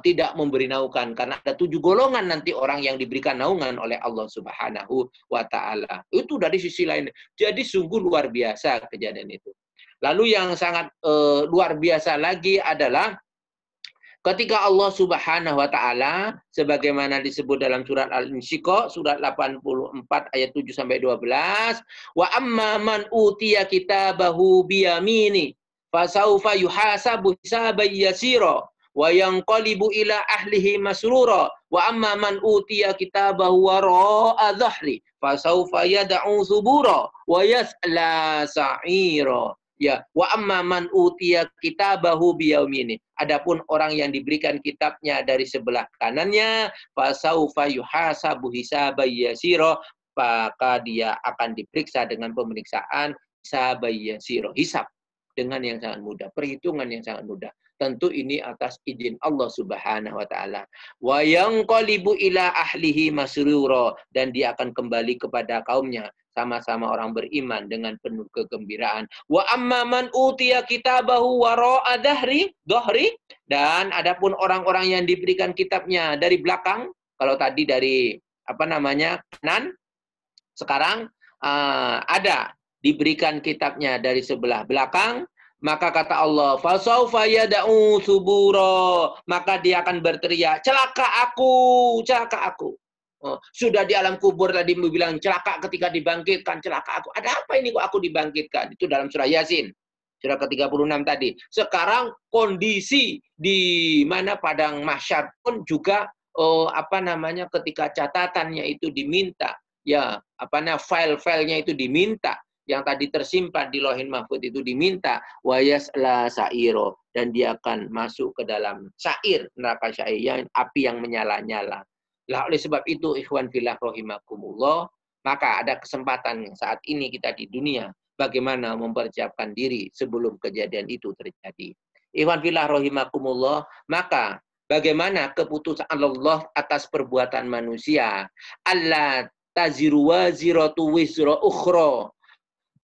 tidak memberi naungan karena ada 7 golongan nanti orang yang diberikan naungan oleh Allah Subhanahu wa taala. Itu dari sisi lain. Jadi sungguh luar biasa kejadian itu. Lalu yang sangat luar biasa lagi adalah ketika Allah Subhanahu wa taala sebagaimana disebut dalam surat Al-Insyiqaq surat 84 ayat 7 sampai 12, wa amma man utiya kitabahu biyamini fasaufa yuhasabu hisaban yasira wa yanqalibu ila ahlihi masrura wa amma man utiya kitabahu wara'a dhahri fasaufa yad'u subura wa yasla sa'ira. Ya, wa amma man utiya kitabahu biyamini. Adapun orang yang diberikan kitabnya dari sebelah kanannya, fasaufa yuhasabu hisaban yasira, maka dia akan diperiksa dengan pemeriksaan hisaban yasira, hisab dengan yang sangat mudah, perhitungan yang sangat mudah. Tentu ini atas izin Allah Subhanahu wa taala. Wa yanqalibu ila ahlihi masrura, dan dia akan kembali kepada kaumnya sama-sama orang beriman dengan penuh kegembiraan. Wa amma man utiya kitabahu wara'a dhahri, dan adapun orang-orang yang diberikan kitabnya dari belakang, kalau tadi dari kanan, sekarang ada diberikan kitabnya dari sebelah belakang, maka kata Allah, fasaufa yad'u subura, maka dia akan berteriak, celaka aku, celaka aku. Sudah di alam kubur tadi bilang celaka ketika dibangkitkan, celaka aku. Ada apa ini kok aku dibangkitkan? Itu dalam surah Yasin, surah ke-36 tadi. Sekarang kondisi di mana padang mahsyar pun juga ketika catatannya itu diminta, ya, file-filenya itu diminta, yang tadi tersimpan di Lauhin Mahfuz itu diminta, wa yasla sa'iro, dan dia akan masuk ke dalam sa'ir, neraka sa'ir, yang api yang menyala-nyala. Lah oleh sebab itu ikhwan fillah rahimakumullah, maka ada kesempatan saat ini kita di dunia bagaimana mempersiapkan diri sebelum kejadian itu terjadi. Ikhwan fillah rahimakumullah, maka bagaimana keputusan Allah atas perbuatan manusia, Allah taziru waziratu wizra ukhra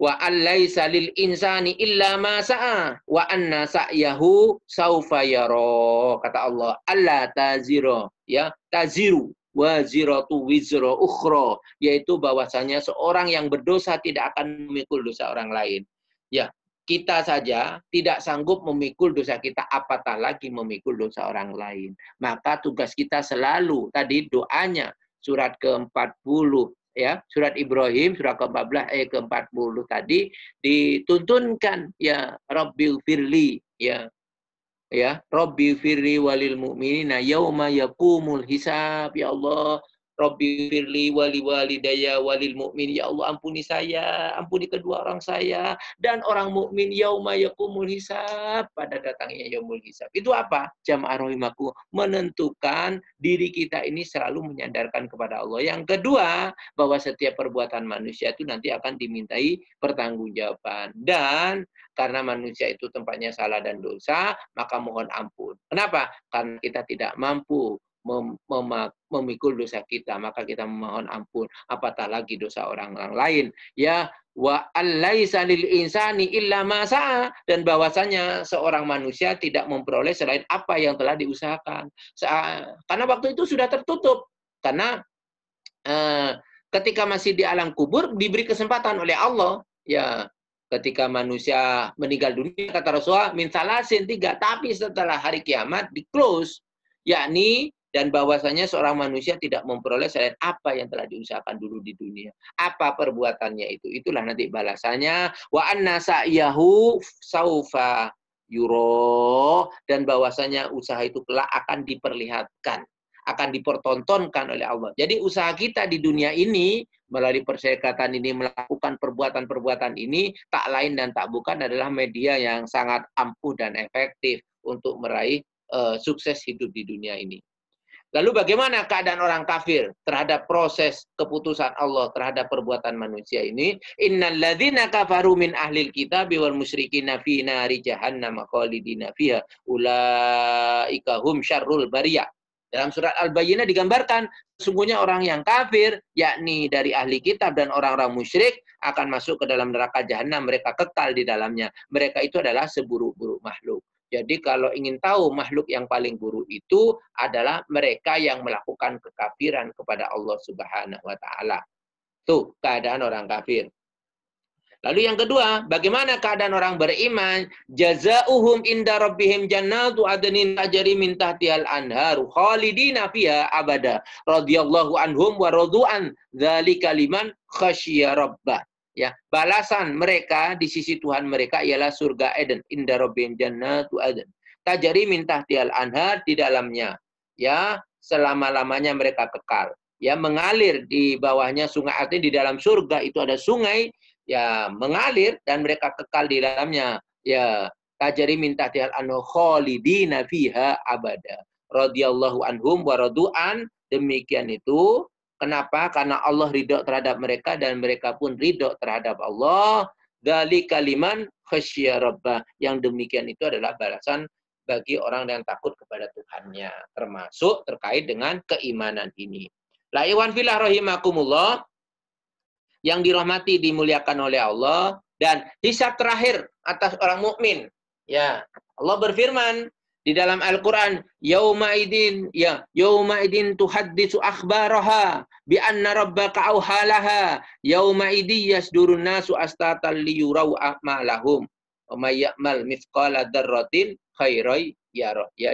wa allaisa lil insani illa ma sa'a wa anna sa'yahu saufa yara. Kata Allah, alla taziru, ya, taziru waziratu wizra ukhra, yaitu bahwasanya seorang yang berdosa tidak akan memikul dosa orang lain. Ya, kita saja tidak sanggup memikul dosa kita, apatah lagi memikul dosa orang lain. Maka tugas kita selalu tadi doanya surat ke-40, ya, surat Ibrahim surat ke-14 ayat ke-40 tadi dituntunkan, ya, Rabbil firli, ya, Rabbil firli walil mu'minina yauma yaqumul hisab. Ya Allah, Rabbi firli wali walidayya walil mu'min. Ya Allah, ampuni saya, ampuni kedua orang saya dan orang mukmin yauma yaqumul hisab, pada datangnya yaumul hisab. Itu apa? Jamaah rahimaku, menentukan diri kita ini selalu menyandarkan kepada Allah. Yang kedua, bahwa setiap perbuatan manusia itu nanti akan dimintai pertanggungjawaban. Dan karena manusia itu tempatnya salah dan dosa, maka mohon ampun. Kenapa? Karena kita tidak mampu memikul dosa kita, maka kita memohon ampun, apatah lagi dosa orang-orang lain. Ya, wa allaisa lil insani illa ma sa'a, dan bahwasanya seorang manusia tidak memperoleh selain apa yang telah diusahakan. Karena waktu itu sudah tertutup. Karena ketika masih di alam kubur diberi kesempatan oleh Allah, ya, ketika manusia meninggal dunia, kata Rasulullah, min salasin 3, tapi setelah hari kiamat di close, yakni dan bahwasanya seorang manusia tidak memperoleh selain apa yang telah diusahakan dulu di dunia. Apa perbuatannya itu? Itulah nanti balasannya. Wa anna sa'yahu saufa yuro, dan bahwasanya usaha itu kelak akan diperlihatkan, akan dipertontonkan oleh Allah. Jadi usaha kita di dunia ini melalui persyaratan ini, melakukan perbuatan-perbuatan ini, tak lain dan tak bukan adalah media yang sangat ampuh dan efektif untuk meraih sukses hidup di dunia ini. Lalu bagaimana keadaan orang kafir terhadap proses keputusan Allah terhadap perbuatan manusia ini? Innal ladzina kafaru min ahlil kitabi wal musyrikina fi nari jahannam khalidina fiha ulaika hum syarrul bariyah. Dalam surat Al-Bayyinah digambarkan sesungguhnya orang yang kafir, yakni dari ahli kitab dan orang-orang musyrik, akan masuk ke dalam neraka jahanam, mereka kekal di dalamnya. Mereka itu adalah seburuk-buruk makhluk. Jadi kalau ingin tahu makhluk yang paling buruk itu adalah mereka yang melakukan kekafiran kepada Allah Subhanahu wa taala. Tuh keadaan orang kafir. Lalu yang kedua, bagaimana keadaan orang beriman? Jazaohum inda rabbihim jannatu adnin tajri min tahtihal anharu khalidina fiha abada radhiyallahu anhum wa radu'an dzalika liman khasyiya rabbah. Ya, balasan mereka di sisi Tuhan mereka ialah surga Eden, inda rabbihim jannatu adn. Tajri min tahtihal anhar, di dalamnya ya selama-lamanya mereka kekal. Ya, mengalir di bawahnya sungai, artinya di dalam surga itu ada sungai ya mengalir dan mereka kekal di dalamnya. Ya, tajri min tahtihal anhar khalidina fiha abada. Radhiyallahu anhum wa radu'an, demikian itu. Kenapa? Karena Allah ridho terhadap mereka dan mereka pun ridho terhadap Allah. Dzalika liman khasyya rabbah. Yang demikian itu adalah balasan bagi orang yang takut kepada Tuhannya, termasuk terkait dengan keimanan ini. La iwan fillah rahimakumullah, yang dirahmati dimuliakan oleh Allah, dan hisab terakhir atas orang mukmin. Ya, Allah berfirman di dalam Al-Quran, yauma idin tuhaddisu akhbaraha bi anna rabbaka auhalaha yauma idin yasdurun nasu astatal liyurau a'malahum wa may ya'mal mithqala dzarratin khairan yarah. Ya,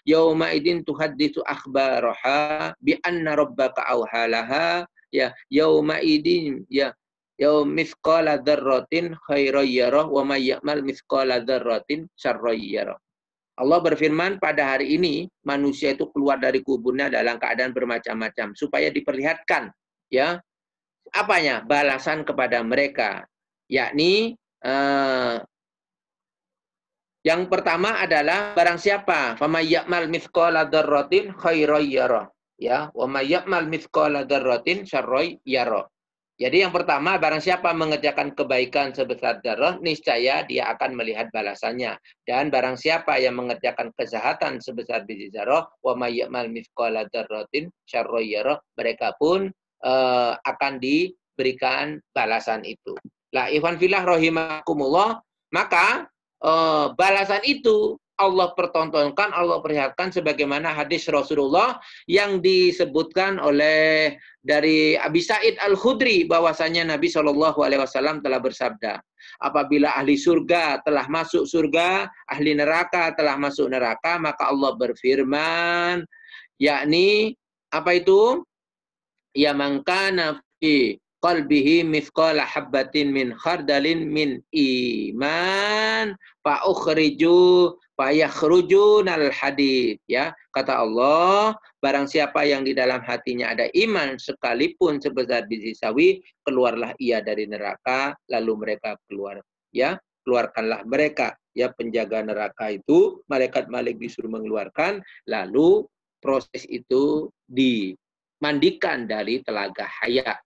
yauma idin tuhaddisu akhbaraha bi anna rabbaka auhalaha, ya, yauma idin, ya, yaum mithqala dzarratin khairan yarah wa may ya'mal mithqala dzarratin syarran yarah. Allah berfirman, pada hari ini manusia itu keluar dari kuburnya dalam keadaan bermacam-macam supaya diperlihatkan, ya, apanya? Balasan kepada mereka, yakni yang pertama adalah barang siapa faman ya'mal mithqala dzarratin khairan yarah, ya, wa may ya'mal mithqala dzarratin syarran yarah. Jadi yang pertama, barang siapa mengerjakan kebaikan sebesar dzarrah, niscaya dia akan melihat balasannya. Dan barang siapa yang mengerjakan kejahatan sebesar biji dzarrah, wa may ya'mal mithqala dzarratin syarran yarah, mereka pun akan diberikan balasan itu. La ikhwan fillah rahimakumullah, maka balasan itu Allah pertontonkan, Allah perlihatkan sebagaimana hadis Rasulullah yang disebutkan oleh dari Abi Sa'id Al-Khudri, bahwasanya Nabi SAW telah bersabda, apabila ahli surga telah masuk surga, ahli neraka telah masuk neraka, maka Allah berfirman, yakni apa itu? Ya man kana fi qalbihi mithqala habbatin min khardalin min iman fa yakhrujunal hadid. Ya, kata Allah, barang siapa yang di dalam hatinya ada iman sekalipun sebesar biji sawi, keluarlah ia dari neraka, lalu mereka keluar. Ya, keluarkanlah mereka. Ya, penjaga neraka itu, malaikat disuruh mengeluarkan, lalu proses itu dimandikan dari telaga hayat,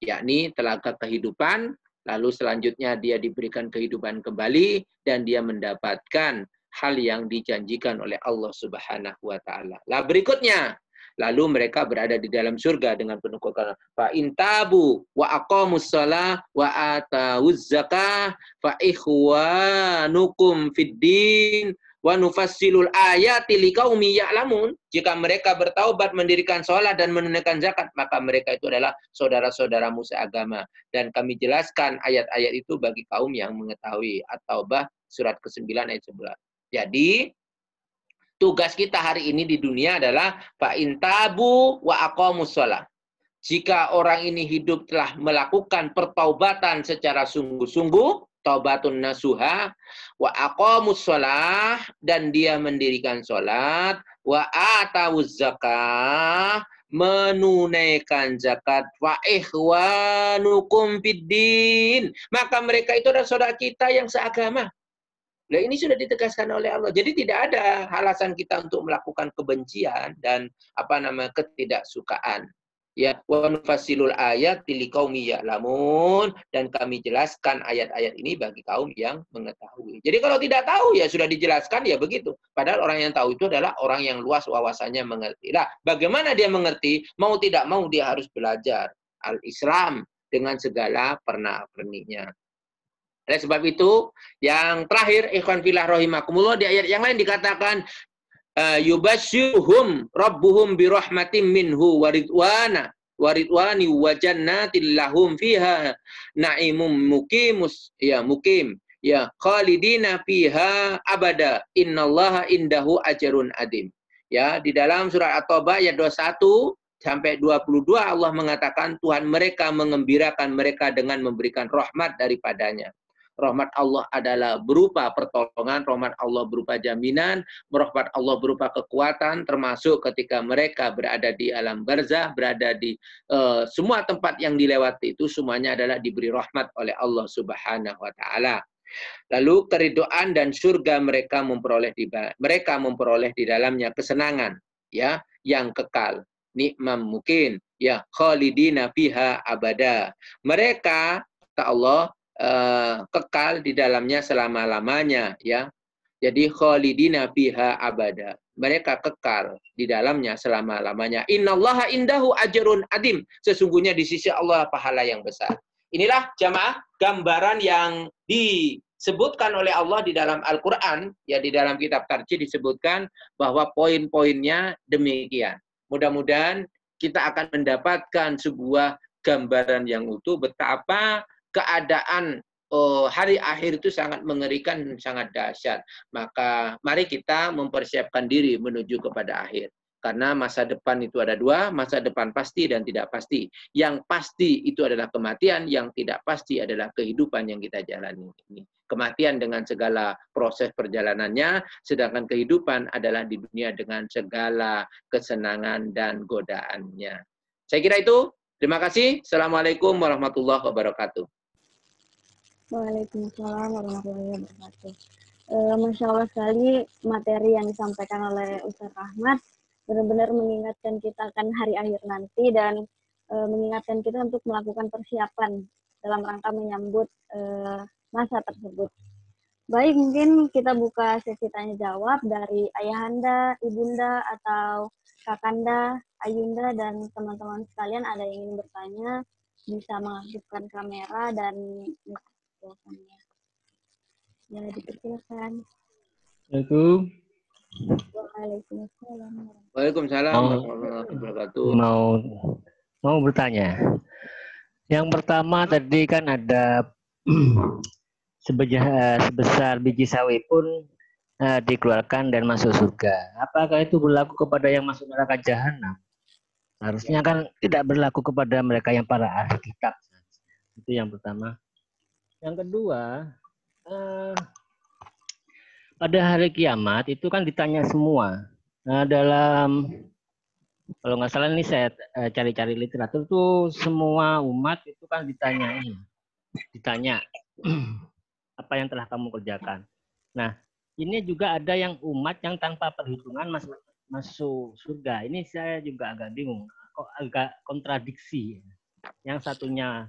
yakni telaga kehidupan, lalu selanjutnya dia diberikan kehidupan kembali, dan dia mendapatkan hal yang dijanjikan oleh Allah Subhanahu wa Ta'ala. Lah berikutnya, lalu mereka berada di dalam surga dengan penuh kekalan. Fa intabu wa aqamus shalah wa atawuz zakah fa ikhwanukum fid din wa nufassilul ayati liqaumi ya'lamun. Jika mereka bertaubat, mendirikan sholat dan menunaikan zakat, maka mereka itu adalah saudara-saudaramu seagama, dan kami jelaskan ayat-ayat itu bagi kaum yang mengetahui. At-Taubah surat ke-9 ayat 11. Jadi tugas kita hari ini di dunia adalah fa intabu wa aqamus shalah. Jika orang ini hidup telah melakukan pertaubatan secara sungguh-sungguh, taubatun nasuha, wa aqamus shalah, dan dia mendirikan salat, wa atawuz zakah, menunaikan zakat, wa ikhwanukum fiddin, maka mereka itu adalah saudara kita yang seagama. Nah, ini sudah ditegaskan oleh Allah. Jadi tidak ada alasan kita untuk melakukan kebencian dan ketidaksukaan. Ya, wa nufassilul ayat liqaumi ya'lamun, dan kami jelaskan ayat-ayat ini bagi kaum yang mengetahui. Jadi kalau tidak tahu ya sudah dijelaskan ya begitu. Padahal orang yang tahu itu adalah orang yang luas wawasannya mengerti. Nah, bagaimana dia mengerti? Mau tidak mau dia harus belajar al-Islam dengan segala pernak-perniknya. Oleh sebab itu, yang terakhir, ikhwan fillah rahimakumullah, di ayat yang lain dikatakan, yubasyirhum rabbuhum birahmatim minhu waridwana waridwani wa jannatin lahum fiha na'imum mukim khalidina fiha abada innallaha indahu ajrun adim. Ya, di dalam surah At-Taubah ayat 21 sampai 22 Allah mengatakan Tuhan mereka mengembirakan mereka dengan memberikan rahmat daripadanya. Rahmat Allah adalah berupa pertolongan, rahmat Allah berupa jaminan, rahmat Allah berupa kekuatan, termasuk ketika mereka berada di alam barzah, berada di semua tempat yang dilewati itu semuanya adalah diberi rahmat oleh Allah Subhanahu wa Ta'ala. Lalu keridhaan dan surga mereka memperoleh di dalamnya kesenangan, ya, yang kekal. Nikmam mukin, ya, khalidina fiha abada. Mereka, kata Allah, kekal di dalamnya selama-lamanya, ya. Jadi khalidina fiha abada. Mereka kekal di dalamnya selama-lamanya. Innallaha indahu ajrun adim. Sesungguhnya di sisi Allah pahala yang besar. Inilah jamaah gambaran yang disebutkan oleh Allah di dalam Al-Qur'an, ya, di dalam kitab Tarjih disebutkan bahwa poin-poinnya demikian. Mudah-mudahan kita akan mendapatkan sebuah gambaran yang utuh betapa keadaan hari akhir itu sangat mengerikan dan sangat dahsyat. Maka mari kita mempersiapkan diri menuju kepada akhir. Karena masa depan itu ada dua, masa depan pasti dan tidak pasti. Yang pasti itu adalah kematian, yang tidak pasti adalah kehidupan yang kita jalani ini. Kematian dengan segala proses perjalanannya, sedangkan kehidupan adalah di dunia dengan segala kesenangan dan godaannya. Saya kira itu. Terima kasih. Assalamualaikum warahmatullahi wabarakatuh. Waalaikumsalam warahmatullahi wabarakatuh. Masya Allah sekali materi yang disampaikan oleh Ustaz Rahmat, benar-benar mengingatkan kita akan hari akhir nanti dan mengingatkan kita untuk melakukan persiapan dalam rangka menyambut masa tersebut. Baik, mungkin kita buka sesi tanya jawab dari ayahanda, ibunda, atau kakanda, ayunda, dan teman-teman sekalian ada yang ingin bertanya, bisa mengaktifkan kamera dan ya, dipersilakan. Assalamualaikum. Waalaikumsalam. Waalaikumsalam warahmatullahi wabarakatuh. Mau bertanya. Yang pertama tadi kan ada sebesar biji sawi pun dikeluarkan dan masuk surga. Apakah itu berlaku kepada yang masuk neraka jahanam? Harusnya kan tidak berlaku kepada mereka yang para ahli kitab. Itu yang pertama. Yang kedua, pada hari kiamat itu kan ditanya semua. Nah, dalam kalau nggak salah ini saya cari-cari literatur tuh semua umat itu kan ditanya apa yang telah kamu kerjakan. Nah, ini juga ada yang umat yang tanpa perhitungan masuk surga. Ini saya juga agak bingung, kok agak kontradiksi. Yang satunya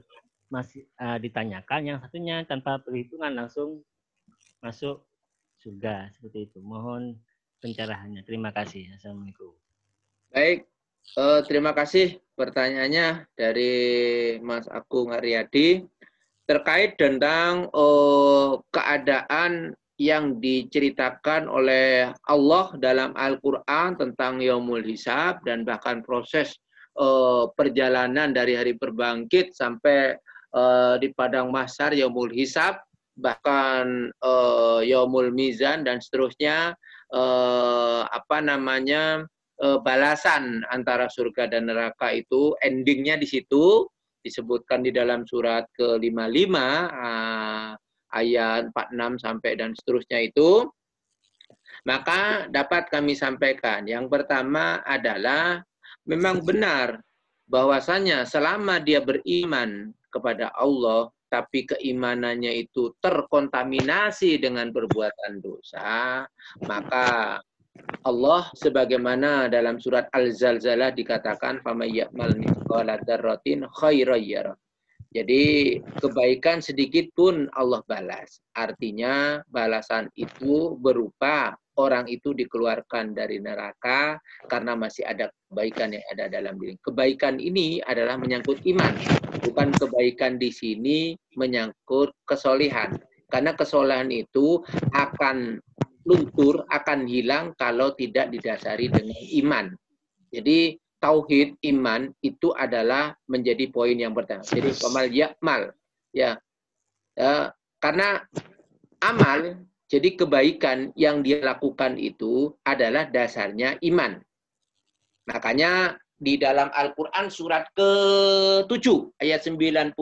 masih ditanyakan, yang satunya tanpa perhitungan langsung masuk surga, seperti itu. Mohon pencerahannya. Terima kasih. Assalamualaikum. Baik, terima kasih pertanyaannya dari Mas Agung Aryadi terkait tentang keadaan yang diceritakan oleh Allah dalam Al-Quran tentang Yaumul Hisab dan bahkan proses perjalanan dari hari berbangkit sampai di padang mahsyar Yaumul Hisab, bahkan Yaumul Mizan dan seterusnya, balasan antara surga dan neraka itu endingnya di situ disebutkan di dalam surat ke-55 ayat 46 sampai dan seterusnya itu. Maka dapat kami sampaikan, yang pertama adalah memang benar bahwasanya selama dia beriman kepada Allah tapi keimanannya itu terkontaminasi dengan perbuatan dosa, maka Allah sebagaimana dalam surat Al-Zalzalah dikatakan famayyamal mithqala dzarratin khairan yarah. Jadi kebaikan sedikit pun Allah balas. Artinya balasan itu berupa orang itu dikeluarkan dari neraka karena masih ada kebaikan yang ada dalam diri. Kebaikan ini adalah menyangkut iman. Bukan kebaikan di sini menyangkut kesolihan. Karena kesolihan itu akan luntur, akan hilang kalau tidak didasari dengan iman. Jadi tauhid iman itu adalah menjadi poin yang pertama. Jadi amal yakmal, ya, karena amal, jadi kebaikan yang dia lakukan itu adalah dasarnya iman. Makanya di dalam Al-Quran surat ke-7 ayat 97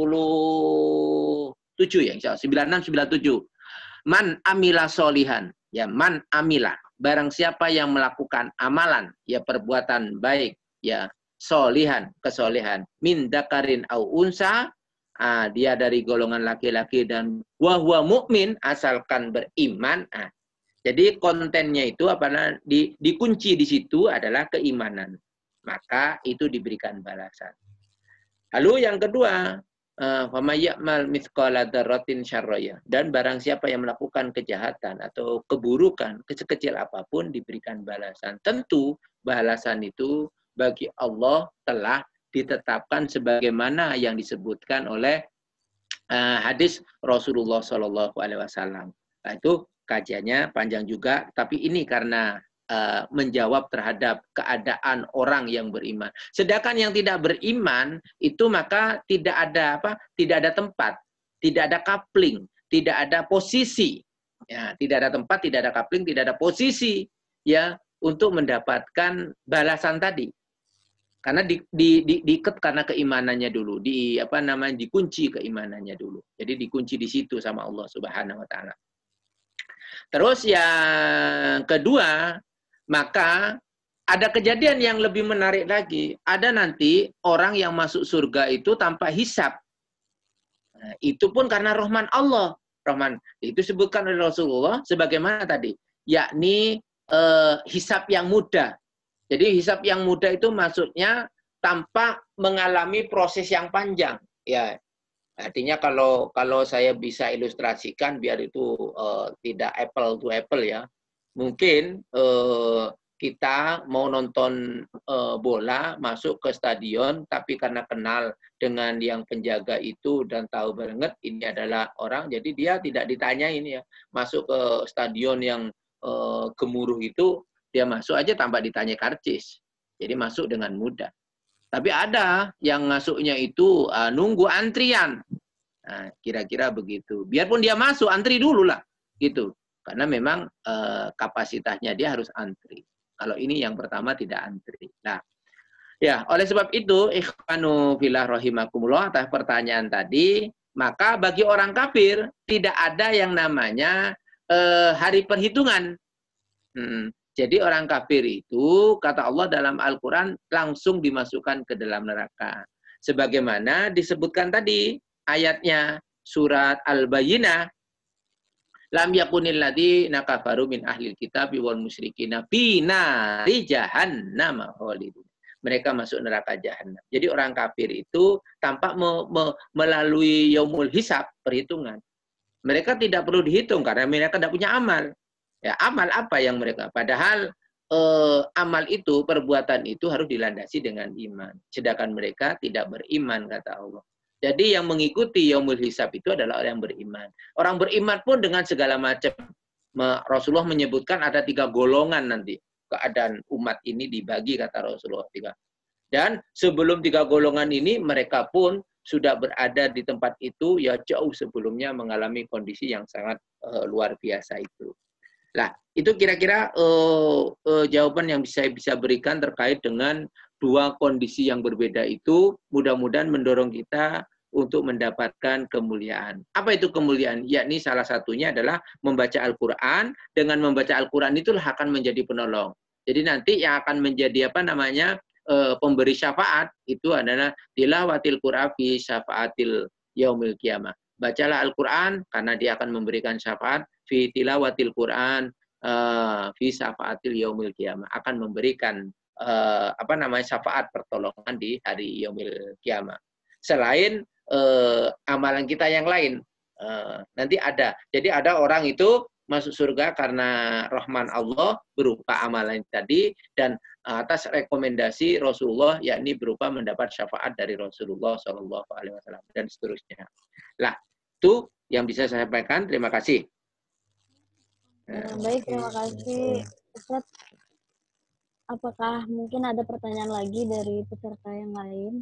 ya, 96 97. Man amila solihan. Ya, man amilah, barang siapa yang melakukan amalan, ya perbuatan baik, ya solihan, kesolehan, min dakarin au unsa, dia dari golongan laki-laki dan wahwa mukmin, asalkan beriman. Jadi kontennya itu dikunci di situ adalah keimanan. Maka itu diberikan balasan. Lalu yang kedua, famayyamal mithqala dzarratin syarraya, dan barang siapa yang melakukan kejahatan atau keburukan sekecil apapun diberikan balasan. Tentu balasan itu bagi Allah telah ditetapkan sebagaimana yang disebutkan oleh hadis Rasulullah SAW. Nah, itu kajiannya panjang juga, tapi ini karena menjawab terhadap keadaan orang yang beriman. Sedangkan yang tidak beriman itu maka tidak ada tempat, tidak ada coupling, tidak ada posisi. Ya, tidak ada tempat, tidak ada coupling, tidak ada posisi ya untuk mendapatkan balasan tadi. Karena diikat karena keimanannya dulu, dikunci keimanannya dulu. Jadi dikunci di situ sama Allah Subhanahu wa taala. Terus yang kedua, maka ada kejadian yang lebih menarik lagi. Ada nanti orang yang masuk surga itu tanpa hisab. Nah, itu pun karena rahman Allah. Rahman itu disebutkan oleh Rasulullah sebagaimana tadi, yakni hisab yang mudah. Jadi hisab yang mudah itu maksudnya tanpa mengalami proses yang panjang. Ya, artinya kalau saya bisa ilustrasikan biar itu tidak apple to apple ya. Mungkin kita mau nonton bola, masuk ke stadion, tapi karena kenal dengan yang penjaga itu dan tahu banget ini adalah orang, jadi dia tidak ditanyain ya. Masuk ke stadion yang gemuruh itu, dia masuk aja tanpa ditanya karcis. Jadi masuk dengan mudah. Tapi ada yang masuknya itu nunggu antrian. Nah, kira-kira begitu. Biarpun dia masuk, antri dulu lah. Gitu. Karena memang kapasitasnya dia harus antri. Kalau ini yang pertama tidak antri. Nah, ya oleh sebab itu, ikhwanu fillah rahimakumullah, atas pertanyaan tadi, Maka bagi orang kafir tidak ada yang namanya hari perhitungan. Jadi orang kafir itu, kata Allah dalam Al-Quran, langsung dimasukkan ke dalam neraka. Sebagaimana disebutkan tadi ayatnya surat Al-Bayyinah, lam yakunil ladzina kafaru min ahlil kitab wal musyrikina fi nari jahannam khalidun. Mereka masuk neraka jahanam. Jadi orang kafir itu tampak melalui yaumul hisab, perhitungan. Mereka tidak perlu dihitung karena mereka tidak punya amal. Ya, amal apa yang mereka? Padahal amal itu, perbuatan itu harus dilandasi dengan iman. Sedangkan mereka tidak beriman, kata Allah. Jadi yang mengikuti yaumul hisab itu adalah orang yang beriman. Orang beriman pun dengan segala macam. Rasulullah menyebutkan ada 3 golongan nanti. Keadaan umat ini dibagi, kata Rasulullah 3. Dan sebelum 3 golongan ini, mereka pun sudah berada di tempat itu ya jauh sebelumnya mengalami kondisi yang sangat luar biasa itu. Nah, itu kira-kira jawaban yang saya bisa berikan terkait dengan 2 kondisi yang berbeda itu. Mudah-mudahan mendorong kita untuk mendapatkan kemuliaan. Apa itu kemuliaan? Yakni salah satunya adalah membaca Al-Quran. Dengan membaca Al-Quran itulah akan menjadi penolong. Jadi nanti yang akan menjadi pemberi syafaat itu adalah tilawatil Qur'an fi syafaatil yaumil qiyamah. Bacalah Al-Quran karena dia akan memberikan syafaat fi tilawatil Quran fi syafaatil yaumil qiyamah, akan memberikan syafaat pertolongan di hari yaumil qiyamah. Selain amalan kita yang lain nanti ada. Jadi ada orang itu masuk surga karena rahman Allah berupa amalan tadi dan atas rekomendasi Rasulullah, yakni berupa mendapat syafaat dari Rasulullah SAW dan seterusnya. Lah, itu yang bisa saya sampaikan. Terima kasih. Baik, terima kasih Ustaz. Apakah mungkin ada pertanyaan lagi dari peserta yang lain?